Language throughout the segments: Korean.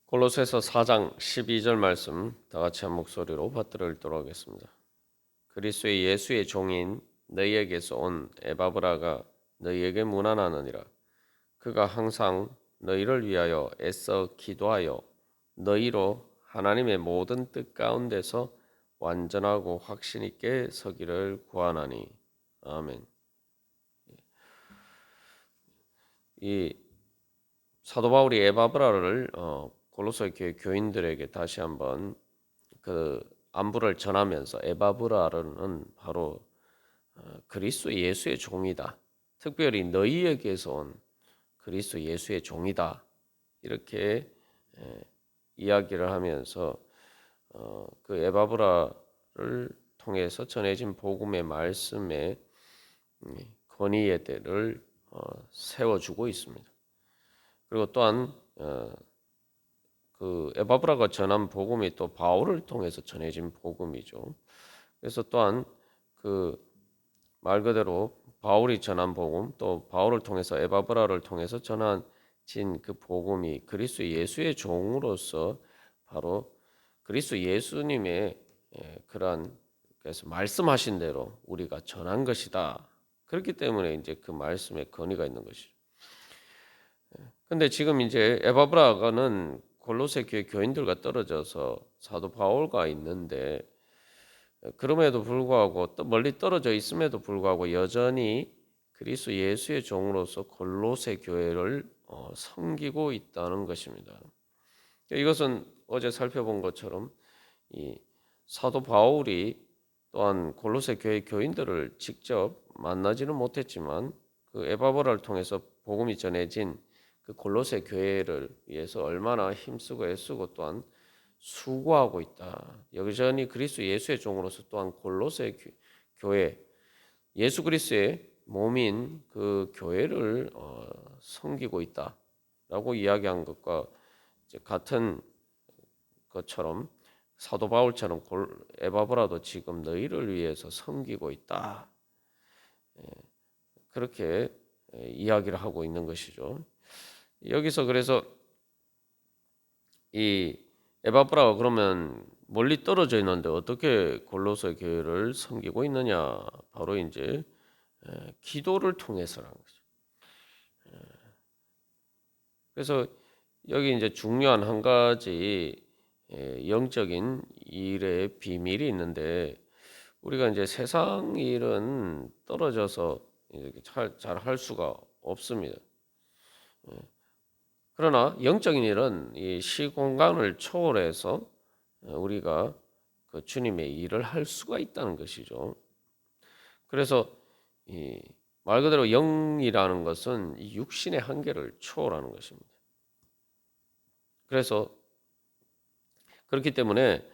골로새서 4장 12절 말씀 다 같이 한 목소리로 받들어 읽도록 하겠습니다. 그리스도의 예수의 종인 너희에게서 온 에바브라가 너희에게 문안하느니라. 그가 항상 너희를 위하여 애써 기도하여 너희로 하나님의 모든 뜻 가운데서 완전하고 확신 있게 서기를 구하나니. 아멘. 이 사도 바울이 에바브라를 골로새 교회 교인들에게 다시 한번 그 안부를 전하면서 에바브라는 바로 그리스도 예수의 종이다. 특별히 너희에게서 온 그리스도 예수의 종이다. 이렇게 이야기를 하면서 그 에바브라를 통해서 전해진 복음의 말씀의 권위에대를 세워주고 있습니다. 그리고 또한 그 에바브라가 전한 복음이 또 바울을 통해서 전해진 복음이죠. 그래서 또한 그 말 그대로 바울이 전한 복음, 또 바울을 통해서 에바브라를 통해서 전해진 그 복음이 그리스도 예수의 종으로서 바로 그리스도 예수님의 그러한 그래서 말씀하신 대로 우리가 전한 것이다. 그렇기 때문에 이제 그 말씀에 권위가 있는 것이죠. 근데 지금 이제 에바브라가는 골로새 교회 교인들과 떨어져서 사도 바울과 있는데 그럼에도 불구하고 또 멀리 떨어져 있음에도 불구하고 여전히 그리스도 예수의 종으로서 골로새 교회를 섬기고 있다는 것입니다. 이것은 어제 살펴본 것처럼 이 사도 바울이 또한 골로새 교회 교인들을 직접 만나지는 못했지만 그 에바브라를 통해서 복음이 전해진 그 골로새 교회를 위해서 얼마나 힘쓰고 애쓰고 또한 수고하고 있다. 여전히 그리스도 예수의 종으로서 또한 골로새 교회, 예수 그리스도의 몸인 그 교회를 섬기고 있다라고 이야기한 것과 같은 것처럼 사도 바울처럼 에바브라도 지금 너희를 위해서 섬기고 있다. 그렇게 이야기를 하고 있는 것이죠. 여기서 그래서 이 에바브라가 그러면 멀리 떨어져 있는데 어떻게 골로새 교회를 섬기고 있느냐? 바로 이제 기도를 통해서라는 거죠. 그래서 여기 이제 중요한 한 가지 영적인 일의 비밀이 있는데 우리가 이제 세상 일은 떨어져서 이렇게 잘 할 수가 없습니다. 그러나 영적인 일은 이 시공간을 초월해서 우리가 그 주님의 일을 할 수가 있다는 것이죠. 그래서 이 말 그대로 영이라는 것은 이 육신의 한계를 초월하는 것입니다. 그래서 그렇기 때문에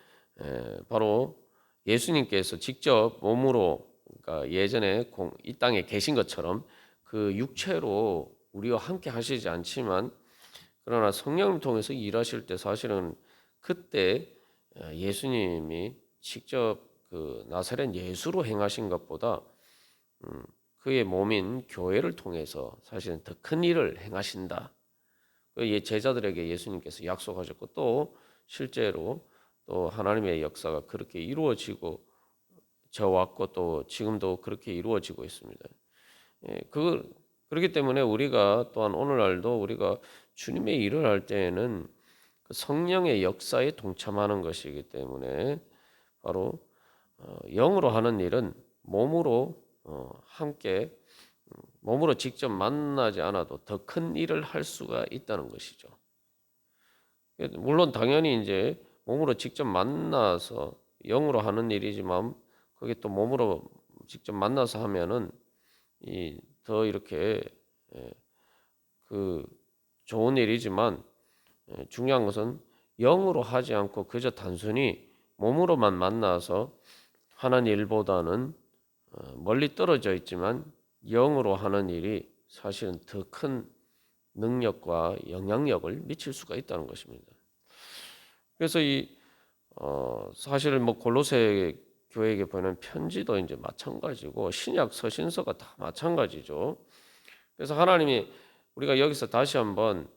바로 예수님께서 직접 몸으로 그러니까 예전에 이 땅에 계신 것처럼 그 육체로 우리와 함께 하시지 않지만 그러나 성령을 통해서 일하실 때 사실은 그때 예수님이 직접 그 나사렛 예수로 행하신 것보다 그의 몸인 교회를 통해서 사실은 더 큰 일을 행하신다. 제자들에게 예수님께서 약속하셨고 또 실제로 또 하나님의 역사가 그렇게 이루어지고 저왔고 또 지금도 그렇게 이루어지고 있습니다. 그렇기 때문에 우리가 또한 오늘날도 우리가 주님의 일을 할 때에는 그 성령의 역사에 동참하는 것이기 때문에 바로 영으로 하는 일은 몸으로 함께 몸으로 직접 만나지 않아도 더 큰 일을 할 수가 있다는 것이죠. 물론 당연히 이제 몸으로 직접 만나서 영으로 하는 일이지만 그게 또 몸으로 직접 만나서 하면은 더 이렇게 그 좋은 일이지만 중요한 것은 영으로 하지 않고 그저 단순히 몸으로만 만나서 하는 일보다는 멀리 떨어져 있지만 영으로 하는 일이 사실은 더 큰 능력과 영향력을 미칠 수가 있다는 것입니다. 그래서 사실 뭐 골로새 교회에게 보내는 편지도 이제 마찬가지고 신약 서신서가 다 마찬가지죠. 그래서 하나님이 우리가 여기서 다시 한번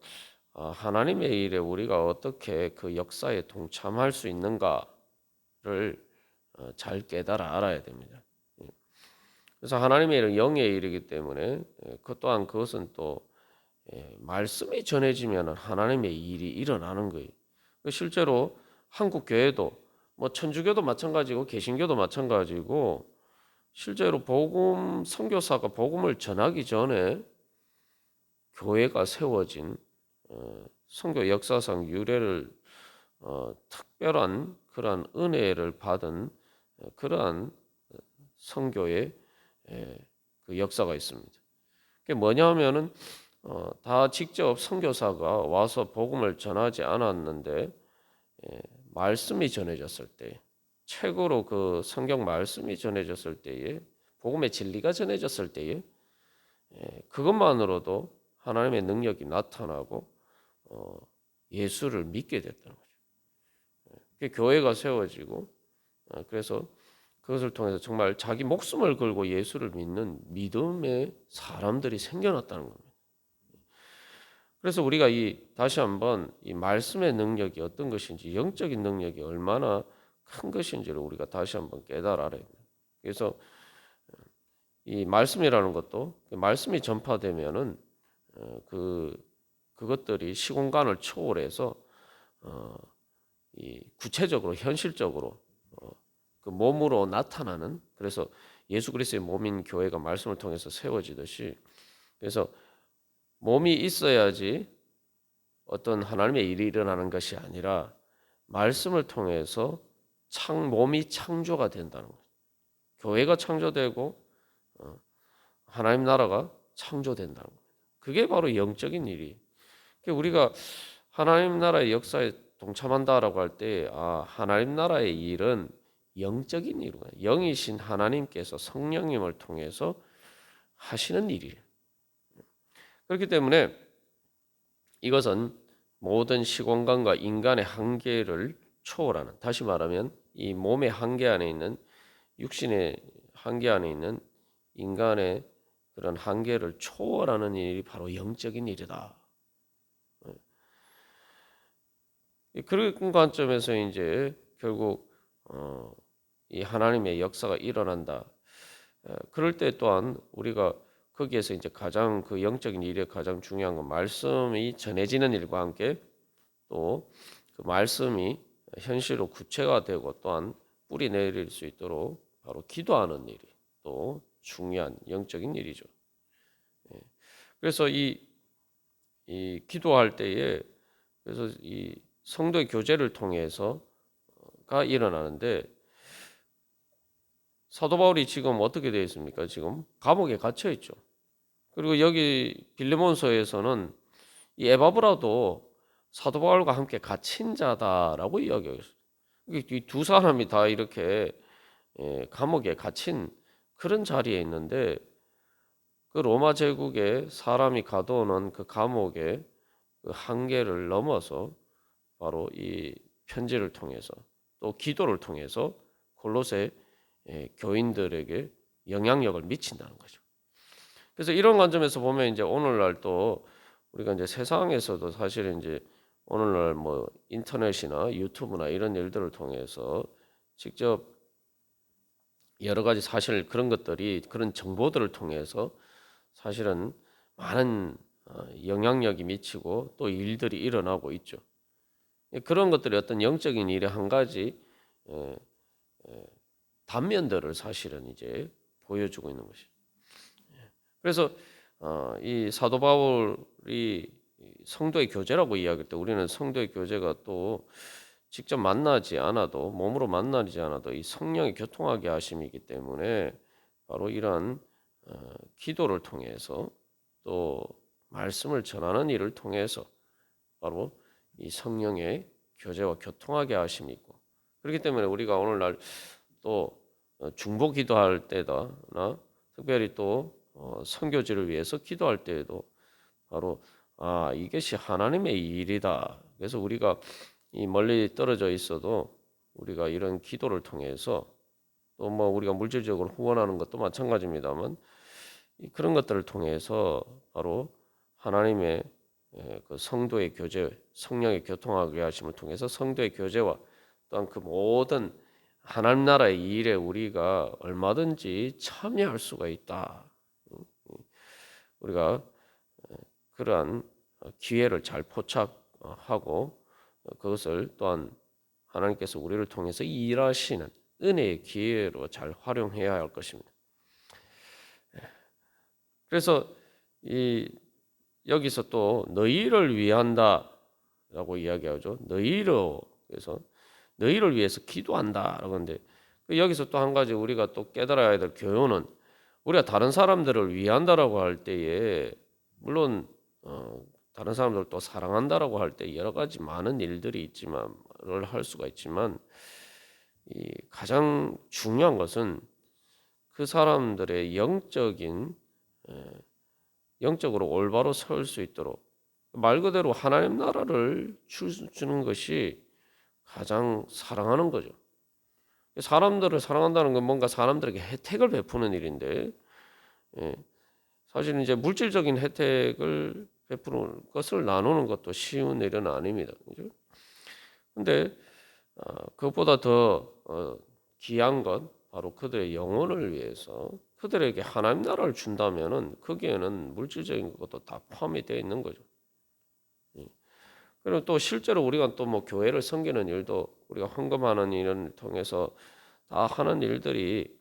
하나님의 일에 우리가 어떻게 그 역사에 동참할 수 있는가를 잘 깨달아 알아야 됩니다. 그래서 하나님의 일은 영의 일이기 때문에 그 또한 그것은 또 말씀이 전해지면 하나님의 일이 일어나는 거예요. 실제로 한국 교회도 뭐 천주교도 마찬가지고 개신교도 마찬가지고 실제로 복음 선교사가 복음을 전하기 전에 교회가 세워진 선교 역사상 유래를 특별한 그러한 은혜를 받은 그러한 선교의 그 역사가 있습니다. 그게 뭐냐면은 다 직접 선교사가 와서 복음을 전하지 않았는데 말씀이 전해졌을 때, 책으로 그 성경 말씀이 전해졌을 때에, 복음의 진리가 전해졌을 때에 그것만으로도 하나님의 능력이 나타나고 예수를 믿게 됐다는 거죠. 그게 교회가 세워지고 그래서 그것을 통해서 정말 자기 목숨을 걸고 예수를 믿는 믿음의 사람들이 생겨났다는 겁니다. 그래서 우리가 다시 한번 이 말씀의 능력이 어떤 것인지, 영적인 능력이 얼마나 큰 것인지를 우리가 다시 한번 깨달아야 합니다. 그래서 이 말씀이라는 것도 말씀이 전파되면은 그것들이 시공간을 초월해서 이 구체적으로 현실적으로 그 몸으로 나타나는, 그래서 예수 그리스도의 몸인 교회가 말씀을 통해서 세워지듯이, 그래서 몸이 있어야지 어떤 하나님의 일이 일어나는 것이 아니라 말씀을 통해서 몸이 창조가 된다는 거예요. 교회가 창조되고 하나님 나라가 창조된다는 거예요. 그게 바로 영적인 일이. 우리가 하나님 나라의 역사에 동참한다라고 할 때, 하나님 나라의 일은 영적인 일이에요. 영이신 하나님께서 성령님을 통해서 하시는 일이에요. 그렇기 때문에 이것은 모든 시공간과 인간의 한계를 초월하는, 다시 말하면 이 몸의 한계 안에 있는, 육신의 한계 안에 있는 인간의 그런 한계를 초월하는 일이 바로 영적인 일이다. 그런 관점에서 이제 결국 이 하나님의 역사가 일어난다. 그럴 때 또한 우리가 거기에서 이제 가장 그 영적인 일에 가장 중요한 건 말씀이 전해지는 일과 함께 또 그 말씀이 현실로 구체화되고 또한 뿌리 내릴 수 있도록 바로 기도하는 일이 또 중요한 영적인 일이죠. 그래서 이 기도할 때에, 그래서 이 성도의 교제를 통해서가 일어나는데, 사도 바울이 지금 어떻게 되어 있습니까? 지금 감옥에 갇혀 있죠. 그리고 여기 빌레몬서에서는 이 에바브라도 사도 바울과 함께 갇힌 자다라고 이야기하고 있어요. 이 두 사람이 다 이렇게 감옥에 갇힌 그런 자리에 있는데, 그 로마 제국에 사람이 가둬놓은 그 감옥의 그 한계를 넘어서 바로 이 편지를 통해서 또 기도를 통해서 골로새 교인들에게 영향력을 미친다는 거죠. 그래서 이런 관점에서 보면 이제 오늘날 또 우리가 이제 세상에서도 사실은 이제 오늘날 뭐 인터넷이나 유튜브나 이런 일들을 통해서 직접 여러 가지 사실 그런 것들이, 그런 정보들을 통해서 사실은 많은 영향력이 미치고 또 일들이 일어나고 있죠. 그런 것들이 어떤 영적인 일의 한 가지 단면들을 사실은 이제 보여주고 있는 것이죠. 그래서 이 사도 바울이 성도의 교제라고 이야기할 때, 우리는 성도의 교제가 또 직접 만나지 않아도, 몸으로 만나지 않아도 이 성령이 교통하게 하심이기 때문에 바로 이러한 기도를 통해서 또 말씀을 전하는 일을 통해서 바로 이 성령의 교제와 교통하게 하심이 있고, 그렇기 때문에 우리가 오늘날 또 중보 기도할 때다나 특별히 또 선교지를 위해서 기도할 때에도 바로 이것이 하나님의 일이다. 그래서 우리가 이 멀리 떨어져 있어도 우리가 이런 기도를 통해서 또 뭐 우리가 물질적으로 후원하는 것도 마찬가지입니다만 그런 것들을 통해서 바로 하나님의 그 성도의 교제, 성령의 교통하게 하심을 통해서 성도의 교제와 또한 그 모든 하나님 나라의 일에 우리가 얼마든지 참여할 수가 있다. 우리가 그러한 기회를 잘 포착하고 그것을 또한 하나님께서 우리를 통해서 일하시는 은혜의 기회로 잘 활용해야 할 것입니다. 그래서 이 여기서 또 너희를 위한다라고 이야기하죠. 너희로 그래서 너희를 위해서 기도한다라고 하는데 여기서 또 한 가지 우리가 또 깨달아야 될 교훈은 우리가 다른 사람들을 위한다라고 할 때에 물론 다른 사람들을 또 사랑한다라고 할 때 여러 가지 많은 일들이 있지만을 할 수가 있지만 이 가장 중요한 것은 그 사람들의 영적으로 올바로 설 수 있도록 말 그대로 하나님 나라를 주는 것이 가장 사랑하는 거죠. 사람들을 사랑한다는 건 뭔가 사람들에게 혜택을 베푸는 일인데 사실 이제 물질적인 혜택을 베푸는 것을 나누는 것도 쉬운 일은 아닙니다. 그죠? 근데 그것보다 더 귀한 건 바로 그들의 영혼을 위해서 그들에게 하나님 나라를 준다면은 거기에는 물질적인 것도 다 포함이 되어 있는 거죠. 그리고 또 실제로 우리가 또 뭐 교회를 섬기는 일도 우리가 헌금하는 일을 통해서 다 하는 일들이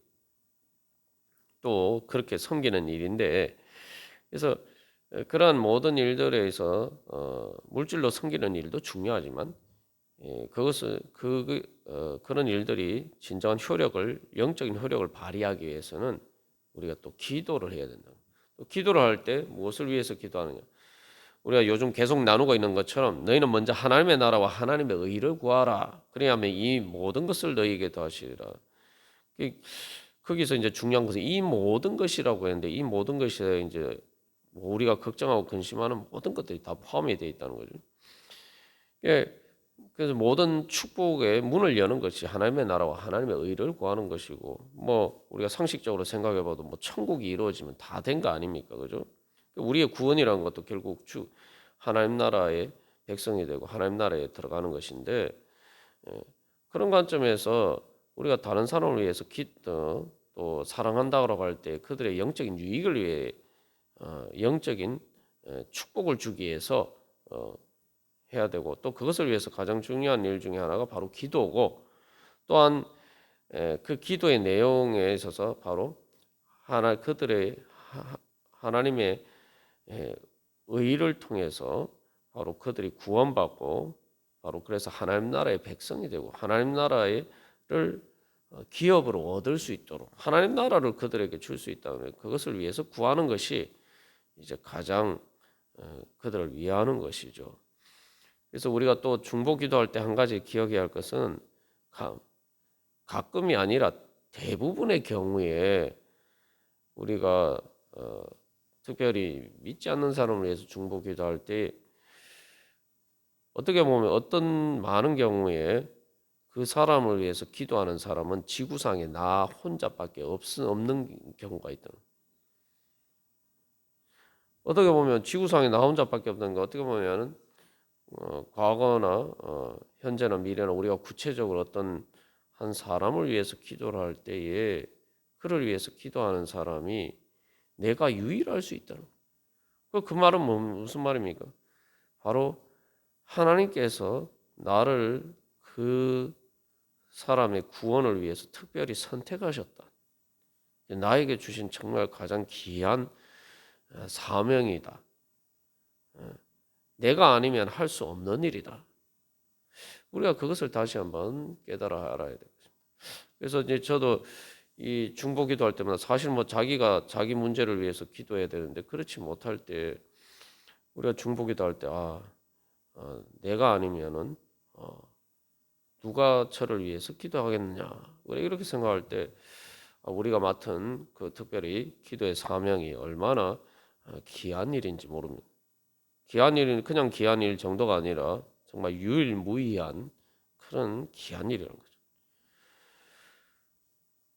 또 그렇게 섬기는 일인데 그래서 그러한 모든 일들에서 물질로 섬기는 일도 중요하지만 그것을 그런 일들이 진정한 영적인 효력을 발휘하기 위해서는 우리가 또 기도를 해야 된다. 또 기도를 할 때 무엇을 위해서 기도하느냐? 우리가 요즘 계속 나누고 있는 것처럼 너희는 먼저 하나님의 나라와 하나님의 의를 구하라. 그래야만 이 모든 것을 너희에게 더하시리라. 거기서 이제 중요한 것은 이 모든 것이라고 했는데 이 모든 것이 이제 우리가 걱정하고 근심하는 모든 것들이 다 포함이 되어 있다는 거죠. 그래서 모든 축복의 문을 여는 것이 하나님의 나라와 하나님의 의를 구하는 것이고 뭐 우리가 상식적으로 생각해봐도 뭐 천국이 이루어지면 다 된 거 아닙니까, 그죠? 우리의 구원이라는 것도 결국 하나님 나라의 백성이 되고 하나님 나라에 들어가는 것인데 그런 관점에서 우리가 다른 사람을 위해서 또 사랑한다고 할 때 그들의 영적인 유익을 위해 영적인 축복을 주기 위해서 해야 되고 또 그것을 위해서 가장 중요한 일 중에 하나가 바로 기도고 또한 그 기도의 내용에 있어서 바로 그들의 하나님의 의를 통해서 바로 그들이 구원받고 바로 그래서 하나님 나라의 백성이 되고 하나님 나라를 기업으로 얻을 수 있도록 하나님 나라를 그들에게 줄 수 있다면 그것을 위해서 구하는 것이 이제 가장 그들을 위하는 것이죠. 그래서 우리가 또 중보 기도할 때 한 가지 기억해야 할 것은 가끔이 아니라 대부분의 경우에 우리가 특별히 믿지 않는 사람을 위해서 중보 기도할 때 어떻게 보면 어떤 많은 경우에 그 사람을 위해서 기도하는 사람은 지구상에 나 혼자밖에 없는 경우가 있다. 어떻게 보면 지구상에 나 혼자밖에 없는 거 어떻게 보면은 과거나 현재나 미래나 우리가 구체적으로 어떤 한 사람을 위해서 기도를 할 때에 그를 위해서 기도하는 사람이 내가 유일할 수 있다는 그 말은 무슨 말입니까? 바로 하나님께서 나를 그 사람의 구원을 위해서 특별히 선택하셨다. 나에게 주신 정말 가장 귀한 사명이다. 내가 아니면 할 수 없는 일이다. 우리가 그것을 다시 한번 깨달아 알아야 되겠습니다. 그래서 이제 저도 이 중보 기도할 때마다 사실 뭐 자기가 자기 문제를 위해서 기도해야 되는데 그렇지 못할 때 우리가 중보 기도할 때 내가 아니면은 누가 저를 위해서 기도하겠느냐 우리 이렇게 생각할 때 우리가 맡은 그 특별히 기도의 사명이 얼마나 귀한 일인지 모릅니다. 귀한 일은 그냥 귀한 일 정도가 아니라 정말 유일무이한 그런 귀한 일이라는 거죠.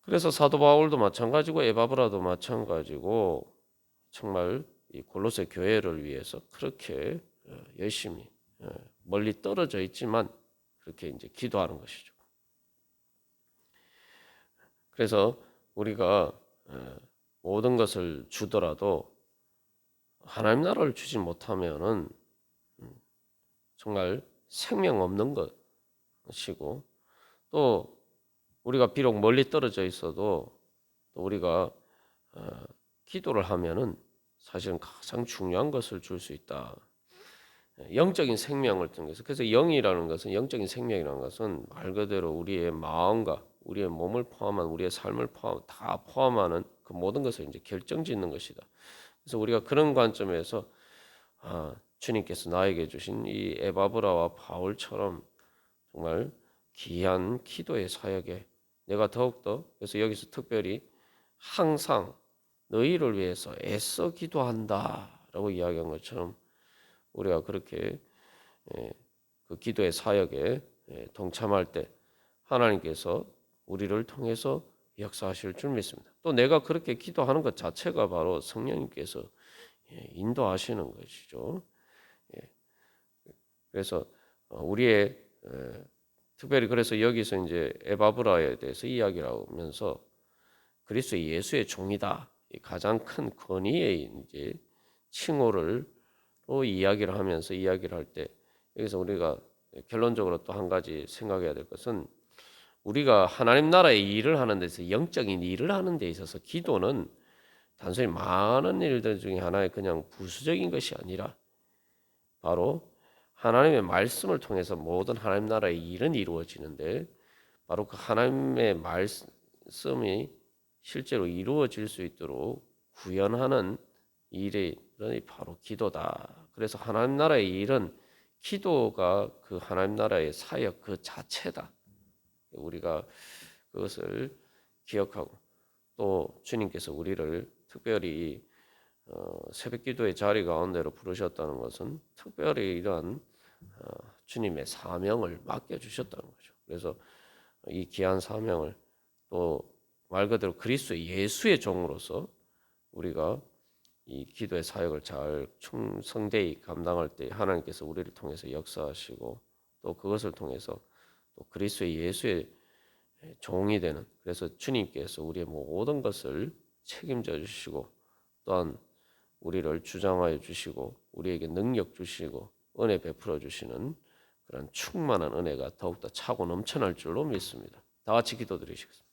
그래서 사도 바울도 마찬가지고 에바브라도 마찬가지고 정말 이 골로새 교회를 위해서 그렇게 열심히 멀리 떨어져 있지만 그렇게 이제 기도하는 것이죠. 그래서 우리가 모든 것을 주더라도 하나님 나라를 주지 못하면은 정말 생명 없는 것이고, 또 우리가 비록 멀리 떨어져 있어도 또 우리가 기도를 하면은 사실은 가장 중요한 것을 줄 수 있다. 영적인 생명을 통해서. 그래서 영이라는 것은, 영적인 생명이라는 것은 말 그대로 우리의 마음과 우리의 몸을 포함한, 우리의 삶을 다 포함하는 그 모든 것을 이제 결정짓는 것이다. 그래서 우리가 그런 관점에서 주님께서 나에게 주신 이 에바브라와 바울처럼 정말 귀한 기도의 사역에 내가 더욱더, 그래서 여기서 특별히 항상 너희를 위해서 애써 기도한다라고 이야기한 것처럼 우리가 그렇게 그 기도의 사역에 동참할 때 하나님께서 우리를 통해서 역사하실 줄 믿습니다. 또 내가 그렇게 기도하는 것 자체가 바로 성령님께서 인도하시는 것이죠. 그래서 우리의 특별히 그래서 여기서 이제 에바브라에 대해서 이야기를 하면서 그리스도 예수의 종이다, 가장 큰 권위의 이제 칭호를 또 이야기를 하면서 이야기를 할 때 여기서 우리가 결론적으로 또 한 가지 생각해야 될 것은, 우리가 하나님 나라의 일을 하는 데서, 영적인 일을 하는 데 있어서 기도는 단순히 많은 일들 중에 하나의 그냥 부수적인 것이 아니라 바로 하나님의 말씀을 통해서 모든 하나님 나라의 일은 이루어지는데, 바로 그 하나님의 말씀이 실제로 이루어질 수 있도록 구현하는 일이 바로 기도다. 그래서 하나님 나라의 일은 기도가 그 하나님 나라의 사역 그 자체다. 우리가 그것을 기억하고, 또 주님께서 우리를 특별히 새벽기도의 자리 가운데로 부르셨다는 것은 특별히 이러한 주님의 사명을 맡겨주셨다는 거죠. 그래서 이 귀한 사명을 또 말 그대로 그리스도 예수의 종으로서 우리가 이 기도의 사역을 잘 충성되이 감당할 때 하나님께서 우리를 통해서 역사하시고, 또 그것을 통해서 또 그리스도 예수의 종이 되는, 그래서 주님께서 우리의 모든 것을 책임져 주시고 또한 우리를 주장하여 주시고 우리에게 능력 주시고 은혜 베풀어 주시는 그런 충만한 은혜가 더욱더 차고 넘쳐날 줄로 믿습니다. 다 같이 기도드리시겠습니다.